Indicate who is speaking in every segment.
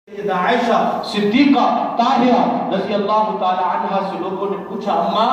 Speaker 1: عائشہ صدیقہ طاہرہ رضی اللہ تعالی عنہا سے لوگوں نے پوچھا، اماں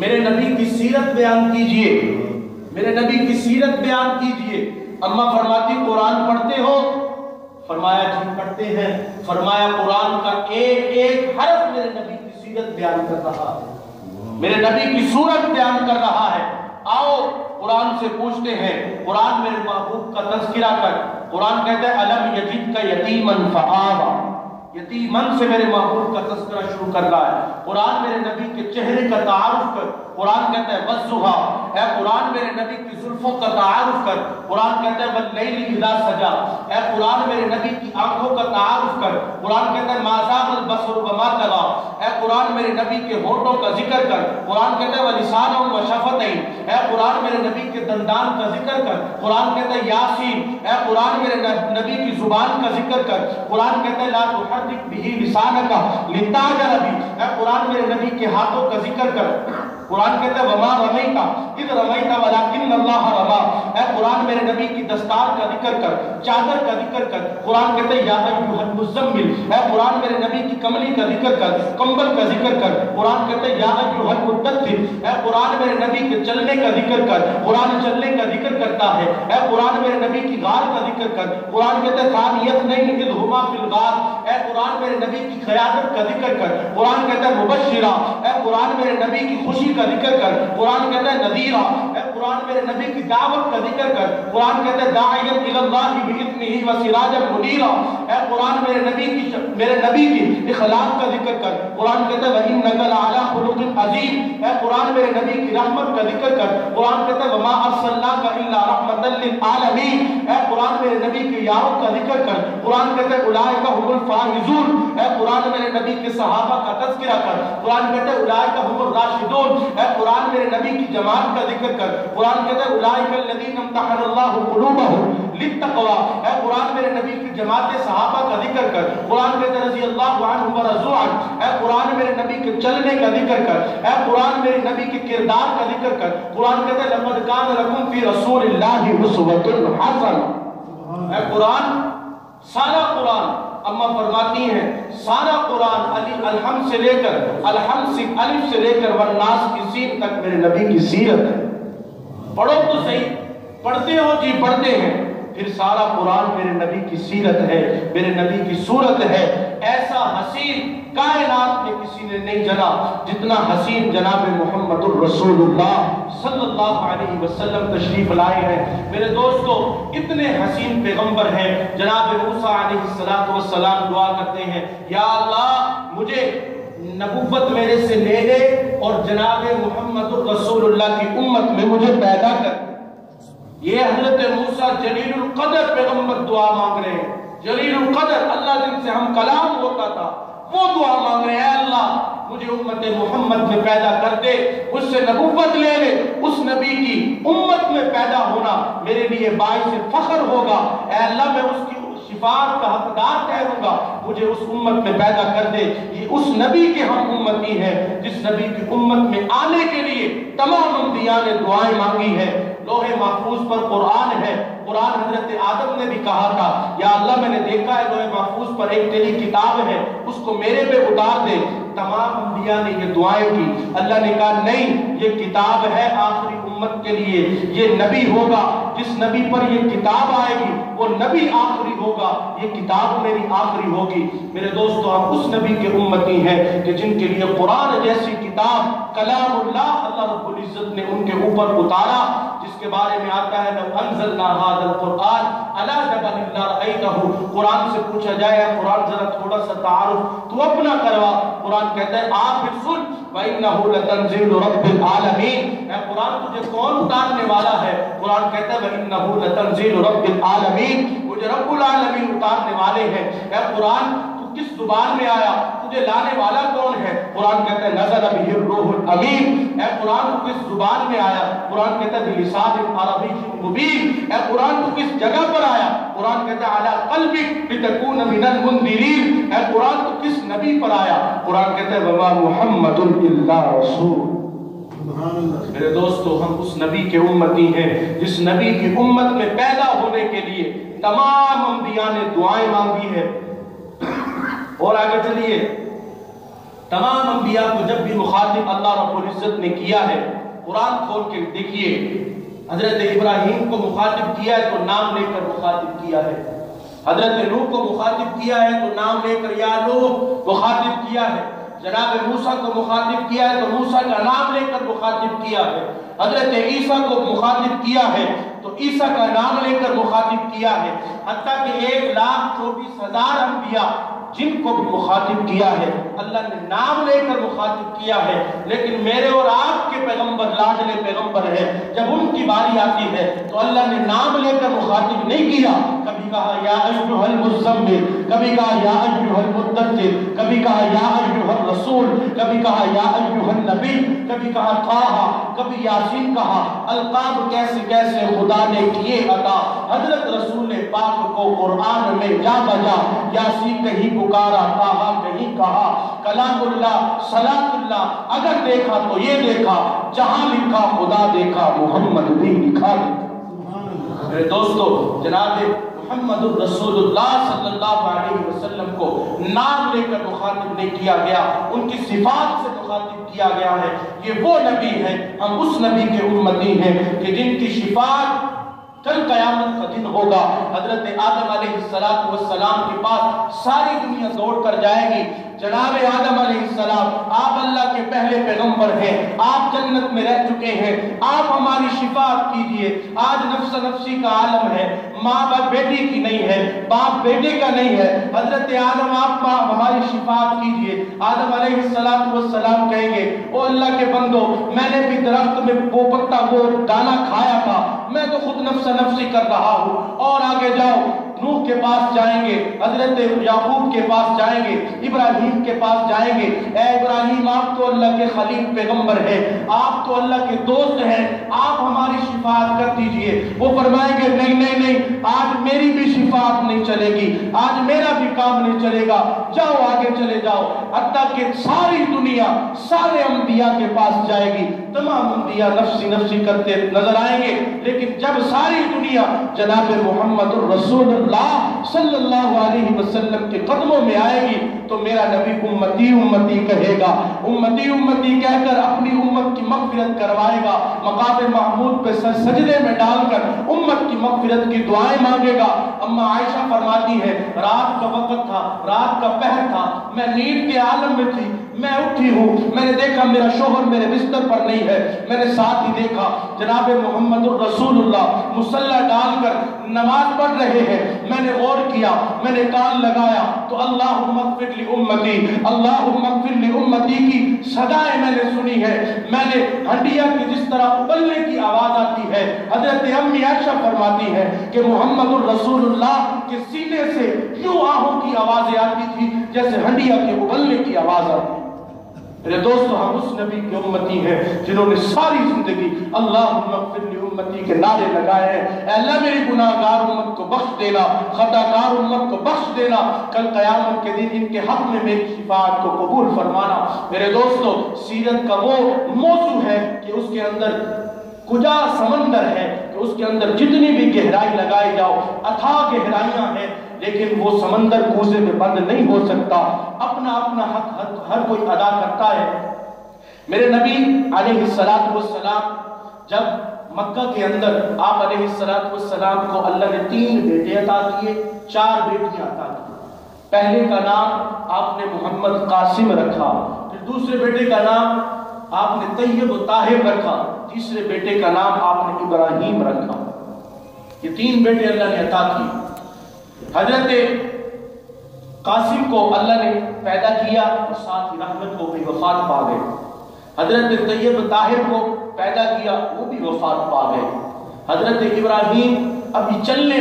Speaker 1: میرے نبی کی سیرت بیان کیجئے، میرے نبی کی سیرت بیان کیجئے۔ اماں فرماتی قرآن پڑھتے ہو؟ فرمایا جی پڑھتے ہیں۔ فرمایا قرآن کا ایک ایک حرف میرے نبی کی سیرت بیان کر رہا ہے، میرے نبی کی صورت بیان کر رہا ہے۔ آؤ قرآن سے پوچھتے ہیں، قرآن میرے محبوب کا تذکرہ کر۔ قرآن کہتا ہے الم یجدک یتیما فآویٰ، یتیمن سے میرے محبوب کا تذکرہ شروع کر رہا ہے۔ قرآن میرے نبی کے چہرے کا تعارف کر۔ قرآن کہتا ہے والضحیٰ، اے قرآن میرے نبی کی زلفوں کا تعارف کر۔ قرآن کہتا ہے واللیل اذا سجا، اے قرآن میرے نبی کی آنکھوں کا تعارف کر۔ قرآن کہتا ہے ما زاغ البصر وما طغیٰ، اے قرآن میرے نبی کے ہونٹوں کا ذکر کر۔ قرآن کہتا ہے ولسانا وشفتین، اے قرآن میرے نبی کے دندان کا ذکر کر۔ قرآن کہتا ہے یاسین، اے قرآن میرے نبی کی زبان کا ذکر کر۔ قرآن کہتا ہے لا تحرک به لسانک لتعجل به، اے قرآن میرے نبی کے ہاتھوں کا ذکر کر۔ قرآن کہتا ہے وما رمیت اذ رمیت ولکن اللہ رمی، اے قرآن میرے نبی کی دستار کا ذکر کر، چادر کا ذکر کر۔ قرآن کہتا ہے یا ایھا المزمل، اے قرآن میرے نبی کی کملی کا ذکر کر، کمبل کا ذکر کر۔ قرآن کہتا ہے یا ایھا المدثر، اے قرآن میرے نبی کے چلنے کا ذکر کر۔ قرآن چلنے کا ذکر کرتا ہے، اے قرآن میرے نبی کی غار کا ذکر کر۔ قرآن کہتا ہے ثانی اثنین اذ ھما فی الغار، اے قرآن میرے نبی کی قیادت کا ذکر کر۔ قرآن کہتا ہے مبشرا، اے قرآن میرے نبی کی خوشی کا ذکر کر۔ قرآن کہتا ہے نذیرا، اے قرآن میرے نبی کی دعوت کا ذکر کر۔ قرآن کہتا ہے داعیا الی اللہ باذنہ وسراجا منیرا، اے قرآن میرے نبی کی اخلاق کا ذکر کر۔ قرآن کہتا ہے وانک لعلی خلق عظیم، اے قرآن میرے نبی کی رحمت کا ذکر کر۔ قرآن کہتا ہے وما ارسلناک الا رحمتا للعالمین، اے قرآن میرے نبی کے یاروں کا ذکر کر۔ قرآن کہتا ہے اولئک هم الفائزون، اے قرآن میرے نبی کے صحابہ کا تذکرہ کر۔ قرآن کہتا ہے اولئک هم الراشدون، اے قرآن میرے نبی کی جماعت کا ذکر کر۔ قرآن کہتا ہے اولئک الذین امتحن اللہ قلوبهم للتقوی، اے قرآن میرے نبی کی جماعت صحابہ کا ذکر کر۔ قرآن کہتا ہے رضی اللہ عنہم ورضوا عنہ، اے قرآن میرے نبی کے چلنے کا ذکر کر۔ اے قرآن میرے نبی کے کردار کا ذکر کر۔ قرآن کہتا ہے لقد کان لکم فی رسول اللہ اسوۃ حسنہ، اے قرآن سارا قرآن، اما فرماتی ہیں سارا قرآن الحمد سے لے کر الف سے لے کر والناس کی سین تک میرے نبی کی سیرت ہے۔ پڑھو تو صحیح، پڑھتے ہو جی پڑھتے ہیں، پھر سارا قرآن میرے نبی کی سیرت ہے، میرے نبی کی صورت ہے۔ ایسا حسین کائنات میں کسی نے نہیں جنا جتنا حسین جناب محمد الرسول اللہ صلی اللہ علیہ وسلم تشریف لائے ہیں۔ میرے دوستو اتنے حسین پیغمبر ہیں، جناب موسیٰ علیہ السلام دعا کرتے ہیں یا اللہ مجھے نبوت میرے سے لے لے اور جناب محمد الرسول اللہ کی امت میں مجھے پیدا کر۔ یہ حضرت موسیٰ جلیل القدر پیغمبر دعا مانگ رہے ہیں، جلیل القدر، اللہ جن سے ہم کلام ہوتا تھا وہ دعا مانگ رہے ہیں، اے اللہ مجھے امت محمد میں پیدا کر دے، اس سے نبوت لے لے، اس نبی کی امت میں پیدا ہونا میرے لیے باعث فخر ہوگا، اے اللہ میں اس کی شفاعت کا حقدار ٹھہروں گا، مجھے اس امت میں پیدا کر دے۔ یہ اس نبی کے ہم امتی ہیں جس نبی کی امت میں آنے کے لیے تمام انبیاء نے دعائیں مانگی ہیں۔ لوح محفوظ پر قرآن ہے، قرآن حضرت آدم نے بھی کہا تھا یا اللہ میں نے دیکھا ہے لوح محفوظ پر ایک تیری کتاب ہے، اس کو میرے پہ اتار دے۔ تمام انبیاء نے یہ دعائیں کی، اللہ نے کہا نہیں یہ کتاب ہے آخری امت کے لیے، یہ نبی ہوگا جس نبی پر یہ کتاب آئے گی وہ نبی آخری ہوگا، یہ کتاب میری آخری ہوگی۔ میرے دوستو ہم اس نبی کے امتی ہیں کہ جن کے لیے قرآن جیسی کتاب کلام اللہ رب العزت نے ان کے اوپر اتارا، جس کے بارے میں آتا ہے لو انزلنا هذا القرآن على جبل لرأيته۔ قرآن سے پوچھا جائے قرآن ذرا تھوڑا سا تعارف تو اپنا کروا، قرآن کہتا ہے آپ پھر سن وَإِنَّهُ لَتَنزِيلُ رَبِّ الْعَالَمِينَ، اے قرآن تجھے کون اتارنے والا ہے؟ قرآن کہتا ہے وَإِنَّهُ لَتَنزِيلُ رَبِّ الْعَالَمِينَ، مجھے رب العالمین اتارنے والے ہیں۔ اے قرآن تو کس زبان میں آیا؟ تجھے لانے والا کون ہے؟ قرآن کہتا ہے نزل بہ الروح الامین، اے قرآن تو کس زبان میں آیا؟ قرآن کہتا ہے بلسان عربی مبین، اے قرآن تو کس جگہ پر آیا؟ قرآن کہتا ہے علی قلبک لتکون من المنذرین، اے قرآن تو کس نبی پر آیا؟ قرآن کہتا ہے وما محمد الا رسول۔ میرے دوستو ہم اس نبی کے امتی ہیں جس نبی کی امت میں پیدا ہونے کے لیے تمام انبیاء نے دعائیں مانگی ہے۔ اور آگے چلیے، تمام انبیاء کو جب بھی مخاطب اللہ رب العزت نے کیا ہے، قرآن کھول کے دیکھیے، حضرت ابراہیم کو مخاطب کیا ہے تو نام لے کر مخاطب کیا ہے، حضرت نوح کو مخاطب کیا ہے تو نام لے کر یا نوح مخاطب کیا ہے، جناب موسیٰ کو مخاطب کیا ہے تو موسیٰ کا نام لے کر مخاطب کیا ہے، حضرت عیسیٰ کو مخاطب کیا ہے تو عیسیٰ کا نام لے کر مخاطب کیا ہے، حتیٰ کہ 1,24,000 انبیاء جن کو بھی مخاطب کیا ہے اللہ نے نام لے کر مخاطب کیا ہے، لیکن میرے اور آپ کے پیغمبر لاڈلے پیغمبر ہیں، جب ان کی باری آتی ہے تو اللہ نے نام لے کر مخاطب نہیں کیا، کبھی کہا یا ایھا المزمل، کبھی کہا یا ایھا المدثر، کبھی کہا یا ایھا الرسول، کبھی کہا یا ایھا النبی، کبھی کہا طٰہٰ، کبھی یاسین کہا، القاب کیسے کیسے خدا نے کیے عطا، حضرت رسول پاک کو قرآن میں جا بجا یاسین کہیں پکارا، طٰہٰ کہیں کہا، کلام اللہ صلاۃ اللہ، اگر دیکھا تو یہ دیکھا، جہاں لکھا خدا دیکھا، محمد بھی لکھا دیکھا۔ میرے دوستو، جناب محمد الرسول اللہ صلی اللہ علیہ وسلم کو نام لے کر مخاطب نہیں کیا گیا، ان کی صفات سے مخاطب کیا گیا ہے، یہ وہ نبی ہیں، ہم اس نبی کے امتی ہیں کہ جن کی شفاعت کل قیامت کا دن ہوگا، حضرت آدم علیہ السلام کے پاس ساری دنیا دوڑ کر جائے گی، جناب آدم علیہ السلام آپ اللہ کے پہلے پیغمبر ہیں، آپ جنت میں رہ چکے ہیں، آپ ہماری شفاعت کیجئے، آج نفس نفسی کا عالم ہے، ماں باپ بیٹی کی نہیں ہے، باپ بیٹے کا نہیں ہے، حضرت آدم آپ ہماری شفاعت کیجئے، آدم علیہ السلام کہیں گے او اللہ کے بندو، میں نے بھی درخت میں وہ پتا وہ دانا کھایا تھا، میں تو خود نفس نفسی کر رہا ہوں، اور آگے جاؤ، نوح کے پاس جائیں گے، حضرت یعقوب کے پاس جائیں گے، ابراہیم کے پاس جائیں گے، اے ابراہیم آپ تو اللہ کے خلیل پیغمبر ہیں، آپ تو اللہ کے دوست ہیں، آپ ہماری شفاعت کر دیجئے، وہ فرمائیں گے نہیں نہیں نہیں، آج میری بھی شفاعت نہیں چلے گی، آج میرا بھی کام نہیں چلے گا، جاؤ آگے چلے جاؤ، حتیٰ کہ ساری دنیا سارے انبیاء کے پاس جائے گی، تمام انبیاء نفسی نفسی کرتے نظر آئیں گے، لیکن جب ساری دنیا جناب محمد الرسول اللہ صلی اللہ علیہ وسلم کے قدموں میں آئے گی تو میرا نبی امتی امتی کہے گا، امتی امتی کہہ کر اپنی امت کی مغفرت کروائے گا، مقام محمود پہ سر سجدے میں ڈال کر امت کی مغفرت کی دعائیں مانگے گا۔ اما عائشہ فرماتی ہے رات کا وقت تھا، رات کا پہر تھا، میں نیند کے عالم میں تھی، میں اٹھی ہوں، میں نے دیکھا میرا شوہر میرے بستر پر نہیں ہے، میں نے ساتھ ہی دیکھا جناب محمد الرسول اللہ مصلی ڈال کر نماز پڑھ رہے ہیں، میں نے غور کیا، میں نے کان لگایا تو اللہم اغفر لی امتی، اللہم اغفر لی امتی کی صدائیں میں نے سنی ہے، میں نے ہنڈیا کی جس طرح ابلنے کی آواز آتی ہے، حضرت امی عائشہ فرماتی ہے کہ محمد الرسول اللہ کے سینے سے یوں آہوں کی آوازیں آتی تھی جیسے ہنڈیا کے ابلنے کی آواز آتی ہے۔ میرے دوستو، ہم اس نبی کے امتی ہیں جنہوں نے ساری زندگی اللہم اغفر لی امتی کے نعرے لگائے ہیں، اے اللہ میری گناہگار امت کو بخش دینا، خطا کار امت کو بخش دینا، کل قیامت کے دن ان کے حق میں میری شفاعت کو قبول فرمانا۔ میرے دوستو، سیرت کا وہ موضوع ہے کہ اس کے اندر کجا سمندر ہے کہ اس کے اندر جتنی بھی گہرائی لگائی جاؤ اتھاہ گہرائیاں ہیں، لیکن وہ سمندر کوزے میں بند نہیں ہو سکتا، اپنا اپنا حق ہر کوئی ادا کرتا ہے۔ میرے نبی علیہ السلام جب مکہ کے اندر آپ علیہ السلام کو اللہ نے 3 بیٹے عطا کیے، 4 بیٹیاں عطا کی، پہلے کا نام آپ نے محمد قاسم رکھا، پھر دوسرے بیٹے کا نام آپ نے طیب و طاہر رکھا، تیسرے بیٹے کا نام آپ نے ابراہیم رکھا۔ یہ 3 بیٹے اللہ نے عطا کیے۔ حضرت قاسم کو اللہ نے پیدا کیا اور ساتھ ہی رحمت کو بھی وفات پا گئے، حضرت طیب طاہر کو پیدا کیا، وہ بھی وفات پا گئے، حضرت ابراہیم ابھی چلنے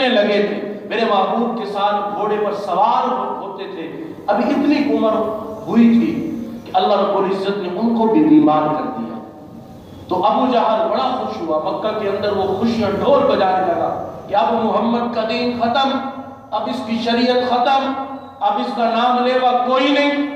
Speaker 1: لگے تھے، میرے معبود کے ساتھ گھوڑے پر سوار ہوتے تھے، ابھی اتنی عمر ہوئی تھی کہ اللہ رب العزت نے ان کو بھی بیمار کر دیا، تو ابو جہل بڑا خوش ہوا، مکہ کے اندر وہ خوشیاں ڈھول بجانے لگا کہ اب محمد کا دین ختم، اب اس کی شریعت ختم، اب اس کا نام لیوا کوئی نہیں،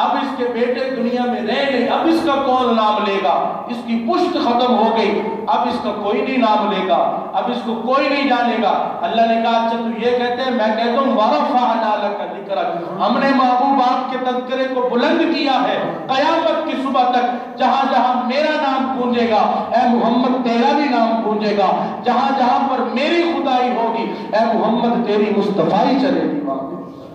Speaker 1: اب اس کے بیٹے دنیا میں رہ نہیں، اب اس کا کون نام لے گا، اس کی پشت ختم ہو گئی، اب اس کا کوئی نہیں نام لے گا، اب اس کو کوئی نہیں جانے گا۔ اللہ نے کہا اچھا تو یہ کہتے ہیں، میں کہتا ہوں وَرَفَعْنَا لَكَ ذِكْرَكَ، ہم نے محبوب آپ کے تذکرے کو بلند کیا ہے قیامت کی صبح تک۔ جہاں جہاں میرا نام گونجے گا اے محمد تیرا بھی نام گونجے گا، جہاں جہاں پر میری خدائی ہوگی اے محمد تیری مصطفائی چلے گی۔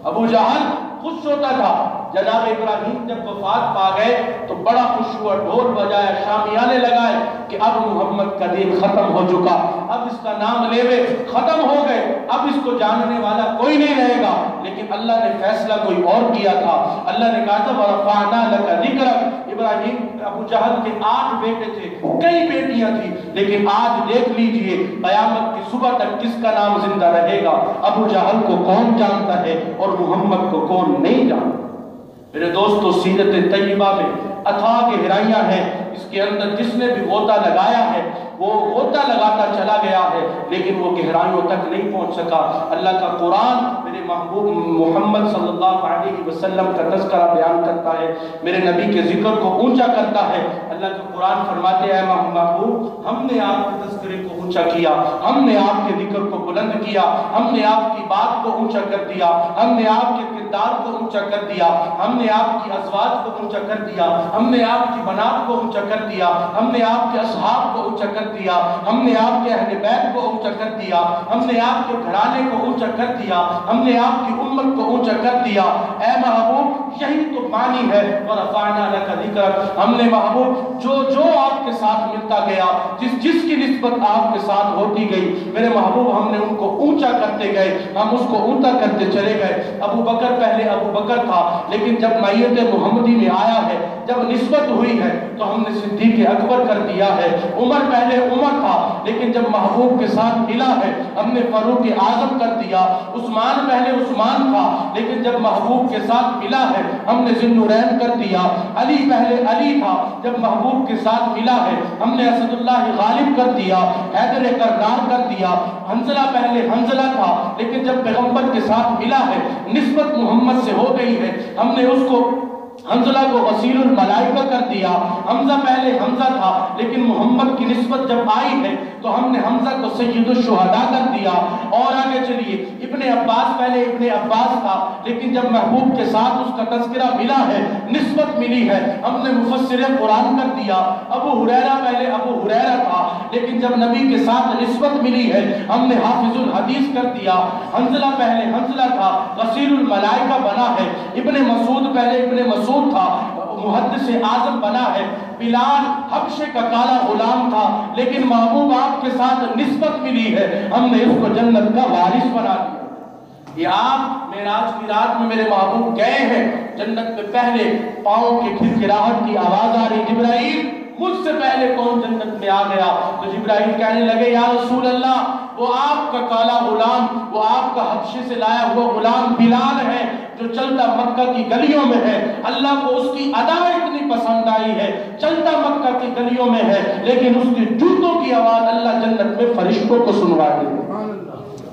Speaker 1: ابو جہل خوش ہوتا تھا، جناب ابراہیم جب وفات پا گئے تو بڑا خوش ہوا، ڈھول بجایا، شامیانے لگائے کہ اب محمد کا دین ختم ہو چکا، اب اس کا نام لیوے ختم ہو گئے، اب اس کو جاننے والا کوئی نہیں رہے گا۔ لیکن اللہ نے فیصلہ کوئی اور کیا تھا۔ اللہ نے کہا تھا وَرَفَعْنَا لَكَ ذِكْرَكَ۔ ابراہیم ابو جہل کے 8 بیٹے تھے، کئی بیٹیاں تھیں، لیکن آج دیکھ لیجئے قیامت کی صبح تک کس کا نام زندہ رہے گا؟ ابو جہل کو کون جانتا ہے اور محمد کو کون نہیں جانتا؟ میرے دوستو، سیرت طیبہ میں اتھاہ گہرائیاں ہیں، اس کے اندر جس نے بھی غوطہ لگایا ہے وہ غوطہ لگاتا چلا گیا ہے، لیکن وہ گہرائیوں تک نہیں پہنچ سکا۔ اللہ کا قرآن میرے محبوب محمد صلی اللہ علیہ وسلم کا تذکرہ بیان کرتا ہے، میرے نبی کے ذکر کو اونچا کرتا ہے۔ اللہ کا قرآن فرماتے ہیں محبوب ہم نے آپ کے تذکرے کو اونچا کیا، ہم نے آپ کے ذکر کو بلند کیا، ہم نے آپ کی بات کو اونچا کر دیا، ہم نے آپ کے کردار کو اونچا کر دیا، ہم نے آپ کی ازواج کو اونچا کر دیا، ہم نے آپ کی بنات کو اونچا کر دیا، ہم نے آپ کے اصحاب کو اونچا کر دیا، ہم نے آپ کے اہل بیت کو اونچا کر دیا، ہم نے آپ کے گھرانے کو اونچا کر دیا، ہم نے آپ کی امت کو اونچا کر دیا۔ اے محبوب یہی تو معنی ہے وَرَفَعْنَا لَكَ ذِكْرَكَ۔ ہم نے محبوب جو آپ کے ساتھ ملتا گیا، جس کی نسبت آپ کے ساتھ ہوتی گئی، میرے محبوب ہم نے ان کو اونچا کرتے گئے، ہم اس کو اونچا کرتے چلے گئے۔ ابو بکر پہلے ابو بکر تھا، لیکن جب میت محمدی میں آیا ہے، جب نسبت ہوئی ہے تو ہم نے صدیق اکبر کر دیا ہے۔ عمر پہلے عمر تھا، لیکن جب محبوب کے ساتھ ملا ہے ہم نے فاروق اعظم کر دیا۔ عثمان پہلے عثمان تھا، لیکن جب محبوب کے ساتھ ملا ہے ہم نے ذی النورین کر دیا۔ علی پہلے علی تھا، جب محبوب کے ساتھ ملا ہے ہم نے اسد اللہ غالب کر دیا، حیدر کرار کر دیا۔ حنظلہ پہلے حنظلہ تھا، لیکن جب پیغمبر کے ساتھ ملا ہے نسبت محمد سے ہو گئی ہے، ہم نے اس کو حنظلہ کو غسیل الملائکہ کر دیا۔ حمزہ پہلے حمزہ تھا، لیکن محمد کی نسبت جب آئی ہے تو ہم نے حمزہ کو سید الشہداء کر دیا۔ اور آگے چلیے، ابن عباس پہلے ابن عباس تھا، لیکن جب محبوب کے ساتھ اس کا تذکرہ ملا ہے، نسبت ملی ہے، ہم نے مفسر قرآن کر دیا۔ ابو ہریرہ پہلے ابو ہریرہ تھا، لیکن جب نبی کے ساتھ نسبت ملی ہے ہم نے حافظ الحدیث کر دیا۔ حنظلہ پہلے حنظلہ تھا، غسیل الملائکہ بنا ہے۔ ابن مسعود پہلے ابن مسعود تھا، محدث اعظم بنا ہے۔ بلال حبشے کا کالا غلام تھا، لیکن محبوب آپ کے ساتھ نسبت ملی ہے، ہم نے اس کو جنت کا وارث بنا دیا۔ یہ آپ معراج کی رات میں میرے محبوب گئے ہیں، جنت میں پہلے پاؤں کے کھرکھراہٹ کی آواز آ رہی، جبرائیل مجھ سے پہلے کون جنت میں آ گیا؟ تو جبرائیل کہنے لگے یا رسول اللہ وہ آپ کا کالا غلام، وہ آپ کا حبشے سے لایا ہوا غلام بلال ہے، جو چلتا مکہ کی گلیوں میں ہے۔ اللہ کو اس کی ادا اتنی پسند آئی ہے، چلتا مکہ کی گلیوں میں ہے، لیکن اس کی جوتوں کی آواز اللہ جنت میں فرشتوں کو سنوا دے۔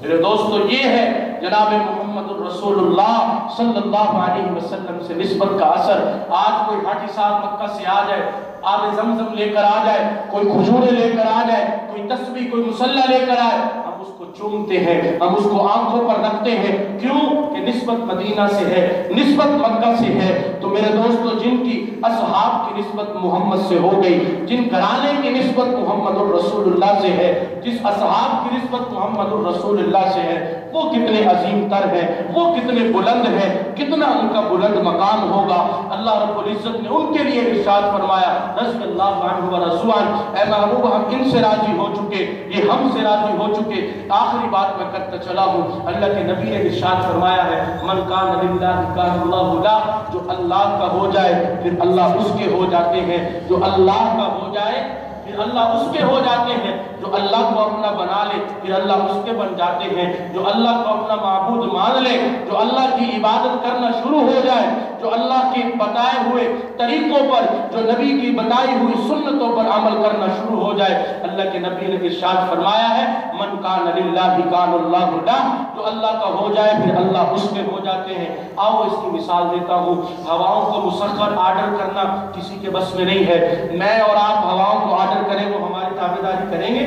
Speaker 1: میرے دوستو، یہ ہے جناب محمد الرسول اللہ صلی اللہ علیہ وسلم سے نسبت کا اثر۔ آج کوئی حاجی صاحب مکہ سے آ جائے، آب زمزم لے کر آ جائے، کوئی کھجورے لے کر آ جائے، کوئی تسبیح کوئی مصلی لے کر آئے، ہم اس کو چومتے ہیں، ہم اس کو آنکھوں پر رکھتے ہیں۔ کیوں کہ نسبت مدینہ سے ہے، نسبت مکہ سے ہے۔ تو میرے دوستو، جن کی اصحاب کی نسبت محمد سے ہو گئی، جن گھرانے کی نسبت محمد الرسول اللہ سے ہے، جس اصحاب کی نسبت محمد الرسول اللہ سے ہے، وہ کتنے عظیم تر ہیں، وہ کتنے بلند ہیں، کتنا ان کا بلند مقام ہوگا۔ اللہ رب العزت نے ان کے لیے ارشاد فرمایا رضی اللہ عنہ و رضوا عنہ، اے محبوب ہم ان سے راضی ہو چکے، یہ ہم سے راضی ہو چکے۔ آخری بات میں کرتا چلا ہوں، اللہ کے نبی نے ارشاد فرمایا ہے من کان للہ کان اللہ لا، جو اللہ کا ہو جائے پھر اللہ اس کے ہو جاتے ہیں، جو اللہ کا ہو جائے پھر اللہ اس کے ہو جاتے ہیں، جو اللہ کو اپنا بنا لے پھر اللہ اس کے بن جاتے ہیں، جو اللہ کو اپنا معبود مان لے، جو اللہ کی عبادت کرنا شروع ہو جائے، جو اللہ کے بتائے ہوئے طریقوں پر، جو نبی کی بتائی ہوئی سنتوں پر عمل کرنا شروع ہو جائے، اللہ کے نبی نے ارشاد فرمایا ہے من کان للہ کان اللہ لا، جو اللہ کا ہو جائے پھر اللہ اس کے ہو جاتے ہیں۔ آؤ اس کی مثال دیتا ہوں، ہواؤں کو مسخر آرڈر کرنا کسی کے بس میں نہیں ہے۔ میں اور آپ ہواؤں کو آرڈر کریں وہ ہماری تابعداری کریں گے؟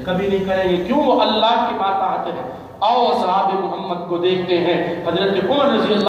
Speaker 1: کبھی نہیں کریں گے۔ کیوں؟ وہ اللہ کے ماتحت ہے۔ آؤ اصحاب محمد کو دیکھتے ہیں، حضرت عمر رضی اللہ